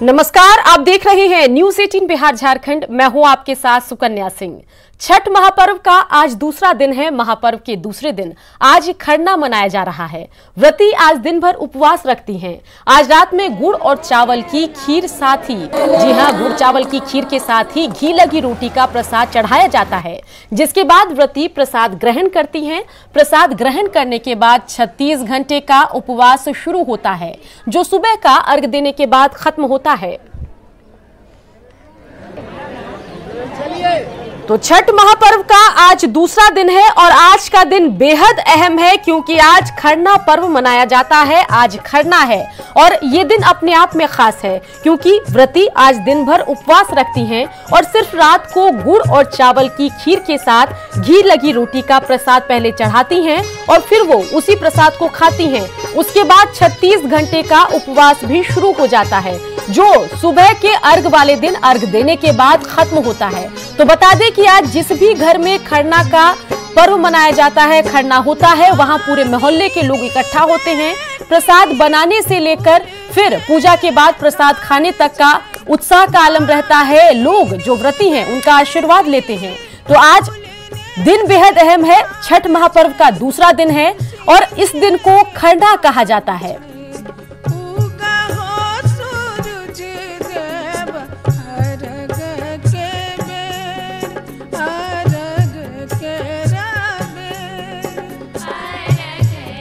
नमस्कार, आप देख रहे हैं न्यूज 18 बिहार झारखंड। मैं हूं आपके साथ सुकन्या सिंह। छठ महापर्व का आज दूसरा दिन है। महापर्व के दूसरे दिन आज खरना मनाया जा रहा है। व्रती आज दिन भर उपवास रखती हैं। आज रात में गुड़ और चावल की खीर साथ ही गुड़ चावल की खीर के साथ ही घी लगी रोटी का प्रसाद चढ़ाया जाता है, जिसके बाद व्रती प्रसाद ग्रहण करती हैं। प्रसाद ग्रहण करने के बाद 36 घंटे का उपवास शुरू होता है, जो सुबह का अर्घ देने के बाद खत्म होता है। तो छठ महापर्व का आज दूसरा दिन है और आज का दिन बेहद अहम है, क्योंकि आज खरना पर्व मनाया जाता है। आज खरना है और ये दिन अपने आप में खास है, क्योंकि व्रती आज दिन भर उपवास रखती हैं और सिर्फ रात को गुड़ और चावल की खीर के साथ घी लगी रोटी का प्रसाद पहले चढ़ाती हैं और फिर वो उसी प्रसाद को खाती हैं। उसके बाद 36 घंटे का उपवास भी शुरू हो जाता है, जो सुबह के अर्घ वाले दिन अर्घ देने के बाद खत्म होता है। तो बता दें कि आज जिस भी घर में खरना का पर्व मनाया जाता है, खरना होता है, वहां पूरे मोहल्ले के लोग इकट्ठा होते हैं। प्रसाद बनाने से लेकर फिर पूजा के बाद प्रसाद खाने तक का उत्साह का आलम रहता है। लोग जो व्रती हैं उनका आशीर्वाद लेते हैं। तो आज दिन बेहद अहम है। छठ महापर्व का दूसरा दिन है और इस दिन को खरना कहा जाता है।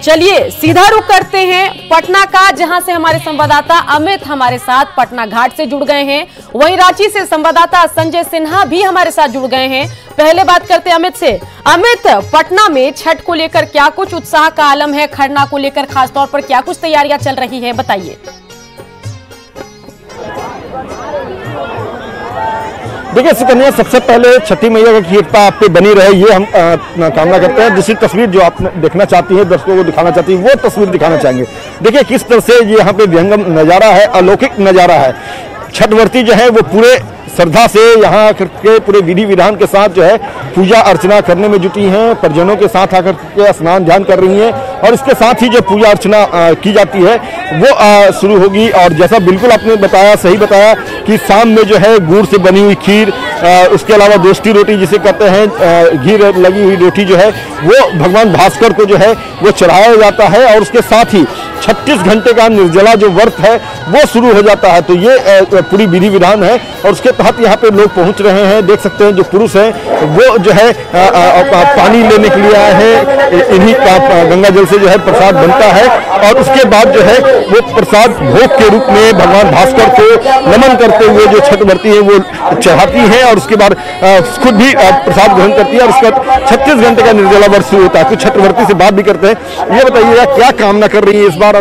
चलिए सीधा रुख करते हैं पटना का, जहां से हमारे संवाददाता अमित हमारे साथ पटना घाट से जुड़ गए हैं। वहीं रांची से संवाददाता संजय सिन्हा भी हमारे साथ जुड़ गए हैं। पहले बात करते हैं अमित से। अमित, पटना में छठ को लेकर क्या कुछ उत्साह का आलम है? खरना को लेकर खासतौर पर क्या कुछ तैयारियां चल रही है, बताइए। देखिए सुकन्या, सबसे पहले छठी मैया की कृपा आप पे बनी रहे, ये हम कामना करते हैं। दूसरी तस्वीर जो आप देखना चाहती हैं, दर्शकों को दिखाना चाहती हैं, वो तस्वीर दिखाना चाहेंगे। देखिए किस तरह से ये यहाँ पे विहंगम नज़ारा है, अलौकिक नज़ारा है। छठवर्ती जो है वो पूरे श्रद्धा से यहाँ के पूरे विधि विधान के साथ जो है पूजा अर्चना करने में जुटी हैं। परिजनों के साथ आकर के स्नान ध्यान कर रही हैं और इसके साथ ही जो पूजा अर्चना की जाती है वो शुरू होगी। और जैसा बिल्कुल आपने बताया, सही बताया कि शाम में जो है गुड़ से बनी हुई खीर, उसके अलावा दोस्ती रोटी जिसे कहते हैं, घी लगी हुई रोटी जो है वो भगवान भास्कर को जो है वो चढ़ाया जाता है। और उसके साथ ही 36 घंटे का निर्जला जो व्रत है वो शुरू हो जाता है। तो ये पूरी विधि विधान है और उसके तहत यहाँ पे लोग पहुँच रहे हैं। देख सकते हैं जो पुरुष हैं वो जो है पानी लेने के लिए आए हैं। इन्हीं का गंगा जल से जो है प्रसाद बनता है और उसके बाद जो है वो प्रसाद भोग के रूप में भगवान भास्कर को नमन करते हुए जो छठ व्रती है वो चढ़ाती है और उसके बाद खुद भी प्रसाद ग्रहण करती है। और उसके बाद 36 घंटे का निर्जला व्रत शुरू होता है। कुछ छठ व्रती से बात भी करते हैं। ये बताइएगा क्या कामना कर रही है इस बार,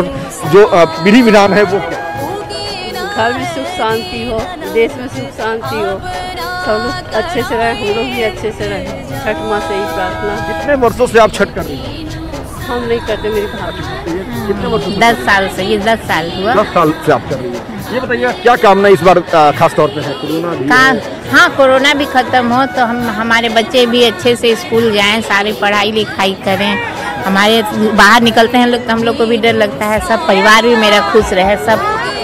जो विधि विधान है वो क्या? घर में सुख शांति हो, देश में सुख शांति हो, सब लोग अच्छे से रहे, हम लोग भी अच्छे से रहे। छठ माँ से ही प्रार्थना। कितने वर्षों से आप छठ कर रही हैं? हम नहीं करते, मेरी भाभी। कितने वर्षों से? 10 साल से। ये 10 साल हुआ। 10 साल से आप कर रही हैं। ये बताइए क्या कामना इस बार खास तौर पे है? कोरोना भी हाँ, कोरोना भी खत्म हो तो हमारे बच्चे भी अच्छे से स्कूल जाएं, सारी पढ़ाई लिखाई करें। हमारे बाहर निकलते हैं लोग तो हम लोग को भी डर लगता है। सब परिवार भी मेरा खुश रहे,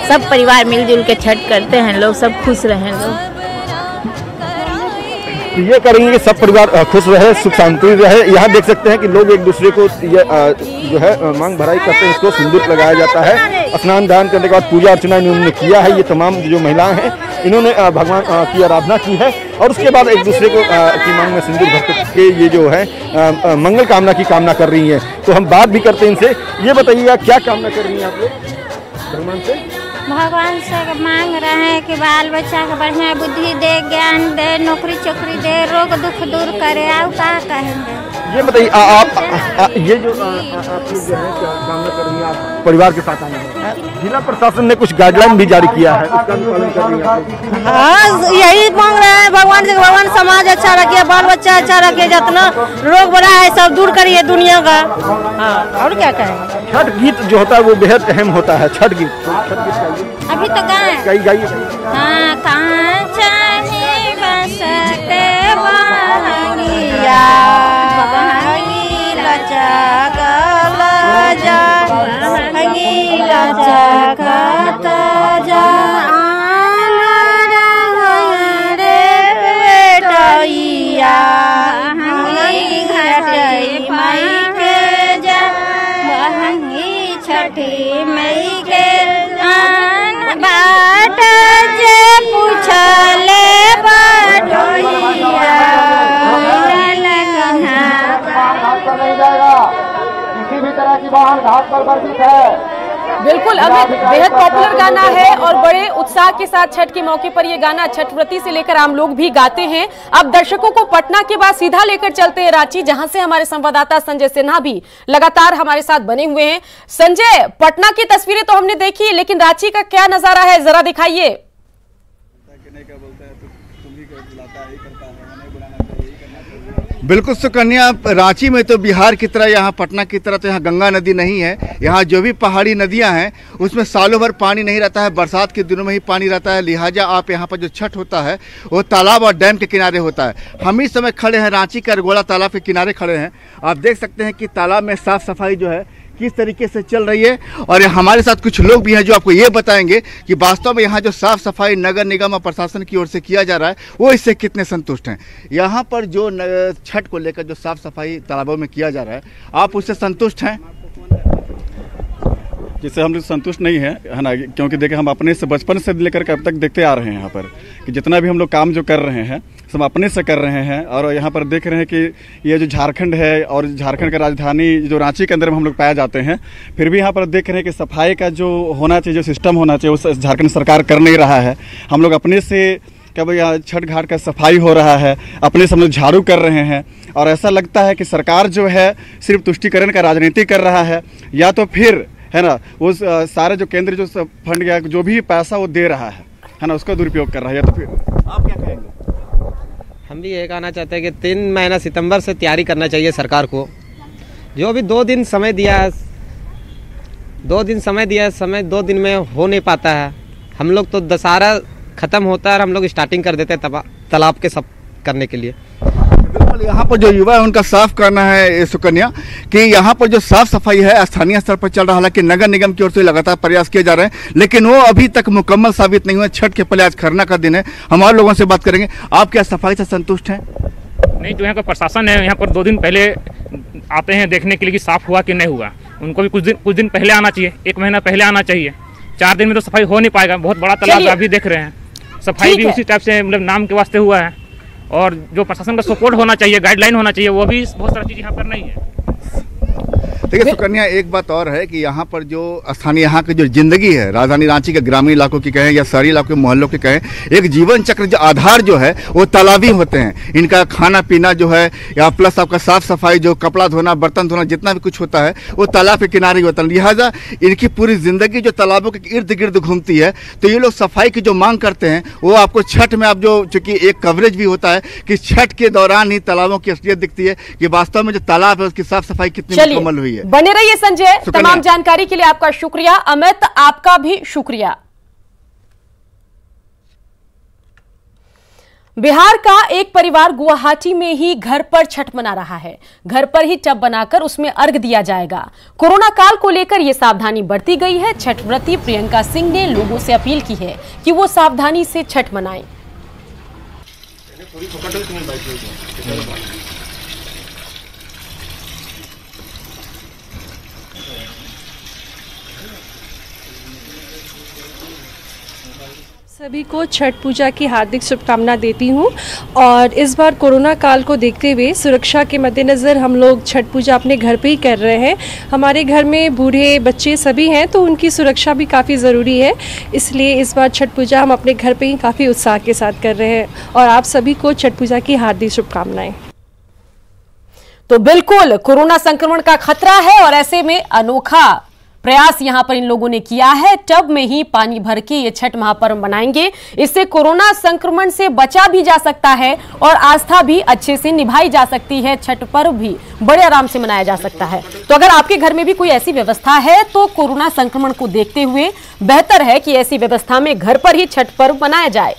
सब परिवार मिलजुल के छठ करते हैं लोग, सब खुश रहें लोग। ये करेंगे सब परिवार खुश रहे, सुख शांति रहे। यहाँ देख सकते हैं कि लोग एक दूसरे को जो है मांग भराई करते हैं। इसको सिंदूर लगाया जाता है। स्नान दान करने के बाद पूजा अर्चना इन्होंने किया है। ये तमाम जो महिलाएं हैं इन्होंने भगवान की आराधना की है और उसके बाद एक दूसरे को की मांग में सिंदूर भर के ये जो है मंगल कामना की कामना कर रही हैं। तो हम बात भी करते हैं इनसे। ये बताइएगा क्या कामना कर रही हैं आप लोग भगवान से? भगवान से मांग रहे हैं कि बाल बच्चा के बढ़िया बुद्धि दे, ज्ञान दे, नौकरी चौकरी दे, रोग दुख दूर करे। आप क्या कहेंगे? ये बताइए आप ये जो आप लोग जो है क्या कामना कर रही हैं, आप परिवार के साथ आए हैं? जिला प्रशासन ने कुछ गाइडलाइन भी जारी किया है, उसका भी पालन कर रही हैं आप लोग? हाँ, यही मांग रहे हैं भगवान से। भगवान समाज अच्छा रखिए, बाल बच्चा अच्छा रखिए, जितना रोग बड़ा है सब दूर करिए दुनिया का। हाँ, और क्या कहेंगे? छठ गीत जो होता है वो बेहद अहम होता है। छठ गीत अभी तो गाए गाइए। हाँ, कहाँ चाहे बसते बहंगिया, बहंगी लचकल जा, बहंगी लचकत जा। बिल्कुल अमित, बेहद पॉपुलर गाना है और बड़े उत्साह के साथ छठ के मौके पर ये गाना छठ व्रती से लेकर आम लोग भी गाते हैं। अब दर्शकों को पटना के बाद सीधा लेकर चलते हैं रांची, जहां से हमारे संवाददाता संजय सिन्हा भी लगातार हमारे साथ बने हुए हैं। संजय, पटना की तस्वीरें तो हमने देखी, लेकिन रांची का क्या नजारा है, जरा दिखाइए। बिल्कुल सुकन्या, रांची में तो बिहार की तरह यहाँ पटना की तरह तो यहाँ गंगा नदी नहीं है। यहाँ जो भी पहाड़ी नदियाँ हैं उसमें सालों भर पानी नहीं रहता है, बरसात के दिनों में ही पानी रहता है। लिहाजा आप यहाँ पर जो छठ होता है वो तालाब और डैम के किनारे होता है। हम इस समय खड़े हैं रांची के अरगोड़ा तालाब के किनारे खड़े हैं। आप देख सकते हैं कि तालाब में साफ सफाई जो है किस तरीके से चल रही है, और हमारे साथ कुछ लोग भी हैं जो आपको ये बताएंगे कि वास्तव में यहाँ जो साफ सफाई नगर निगम और प्रशासन की ओर से किया जा रहा है वो इससे कितने संतुष्ट हैं। यहाँ पर जो छठ को लेकर जो साफ सफाई तालाबों में किया जा रहा है, आप उससे संतुष्ट हैं? जिससे हम लोग संतुष्ट नहीं है ना, क्योंकि देखिए हम अपने से बचपन से लेकर के अब तक देखते आ रहे हैं यहाँ पर कि जितना भी हम लोग काम जो कर रहे हैं सब अपने से कर रहे हैं। और यहाँ पर देख रहे हैं कि ये जो झारखंड है और झारखंड का राजधानी जो रांची के अंदर में हम लोग पाए जाते हैं, फिर भी यहाँ पर देख रहे हैं कि सफाई का जो होना चाहिए, जो सिस्टम होना चाहिए, वो झारखंड सरकार कर नहीं रहा है। हम लोग अपने से क्या भाई यहाँ छठ घाट का सफाई हो रहा है, अपने से हम लोग झाड़ू कर रहे हैं, और ऐसा लगता है कि सरकार जो है सिर्फ तुष्टिकरण का राजनीति कर रहा है, या तो फिर है ना वो सारे जो केंद्र जो फंड या जो भी पैसा वो दे रहा है ना, उसका दुरुपयोग कर रहा है। या तो फिर आप क्या कहेंगे? हम भी ये कहना चाहते हैं कि 3 महीना सितंबर से तैयारी करना चाहिए सरकार को। जो भी 2 दिन समय दिया है, 2 दिन समय दिया है, समय 2 दिन में हो नहीं पाता है। हम लोग तो दशहरा ख़त्म होता है और हम लोग स्टार्टिंग कर देते हैं तालाब के सब करने के लिए। बिल्कुल, यहाँ पर जो युवा है उनका साफ करना है सुकन्या कि यहाँ पर जो साफ सफाई है स्थानीय स्तर पर चल रहा है, हालांकि नगर निगम की ओर से लगातार प्रयास किए जा रहे हैं, लेकिन वो अभी तक मुकम्मल साबित नहीं हुए। छठ के पहले आज खरना का दिन है, हमारे लोगों से बात करेंगे। आप क्या सफाई से संतुष्ट हैं? नहीं, जो यहाँ का प्रशासन है यहाँ पर 2 दिन पहले आते हैं देखने के लिए कि साफ हुआ कि नहीं हुआ। उनको भी कुछ दिन पहले आना चाहिए, 1 महीना पहले आना चाहिए। 4 दिन में तो सफाई हो नहीं पाएगा। बहुत बड़ा तालाब अभी देख रहे हैं, सफाई भी उसी टाइप से मतलब नाम के वास्ते हुआ है, और जो प्रशासन का सपोर्ट होना चाहिए, गाइडलाइन होना चाहिए, वो भी बहुत सारी चीज़ यहाँ पर नहीं है। देखिए सुकन्या, एक बात और है कि यहाँ पर जो स्थानीय यहाँ की जो जिंदगी है, राजधानी रांची के ग्रामीण इलाकों की कहें या शहरी इलाकों के मोहल्लों की कहें, एक जीवन चक्र जो आधार जो है वो तालाबी होते हैं। इनका खाना पीना जो है या प्लस आपका साफ सफाई, जो कपड़ा धोना, बर्तन धोना, जितना भी कुछ होता है वो तालाब के किनारे ही होता है। लिहाजा इनकी पूरी जिंदगी जो तालाबों के इर्द गिर्द घूमती है, तो ये लोग सफाई की जो मांग करते हैं वो आपको छठ में, आप जो चूंकि एक कवरेज भी होता है कि छठ के दौरान ही तालाबों की असलियत दिखती है कि वास्तव में जो तालाब है उसकी साफ सफाई कितनी मुकम्मल हुई है। बने रहिए संजय, तमाम जानकारी के लिए आपका शुक्रिया। अमित, आपका भी शुक्रिया। बिहार का एक परिवार गुवाहाटी में ही घर पर छठ मना रहा है। घर पर ही टब बनाकर उसमें अर्घ दिया जाएगा। कोरोना काल को लेकर यह सावधानी बरती गई है। छठ व्रती प्रियंका सिंह ने लोगों से अपील की है कि वो सावधानी से छठ मनाएं। सभी को छठ पूजा की हार्दिक शुभकामना देती हूँ। और इस बार कोरोना काल को देखते हुए सुरक्षा के मद्देनज़र हम लोग छठ पूजा अपने घर पे ही कर रहे हैं। हमारे घर में बूढ़े बच्चे सभी हैं, तो उनकी सुरक्षा भी काफ़ी ज़रूरी है। इसलिए इस बार छठ पूजा हम अपने घर पे ही काफ़ी उत्साह के साथ कर रहे हैं। और आप सभी को छठ पूजा की हार्दिक शुभकामनाएं। तो बिल्कुल कोरोना संक्रमण का खतरा है और ऐसे में अनोखा प्रयास यहां पर इन लोगों ने किया है। टब में ही पानी भर के ये छठ महापर्व मनाएंगे। इससे कोरोना संक्रमण से बचा भी जा सकता है और आस्था भी अच्छे से निभाई जा सकती है। छठ पर्व भी बड़े आराम से मनाया जा सकता है। तो अगर आपके घर में भी कोई ऐसी व्यवस्था है तो कोरोना संक्रमण को देखते हुए बेहतर है कि ऐसी व्यवस्था में घर पर ही छठ पर्व मनाया जाए।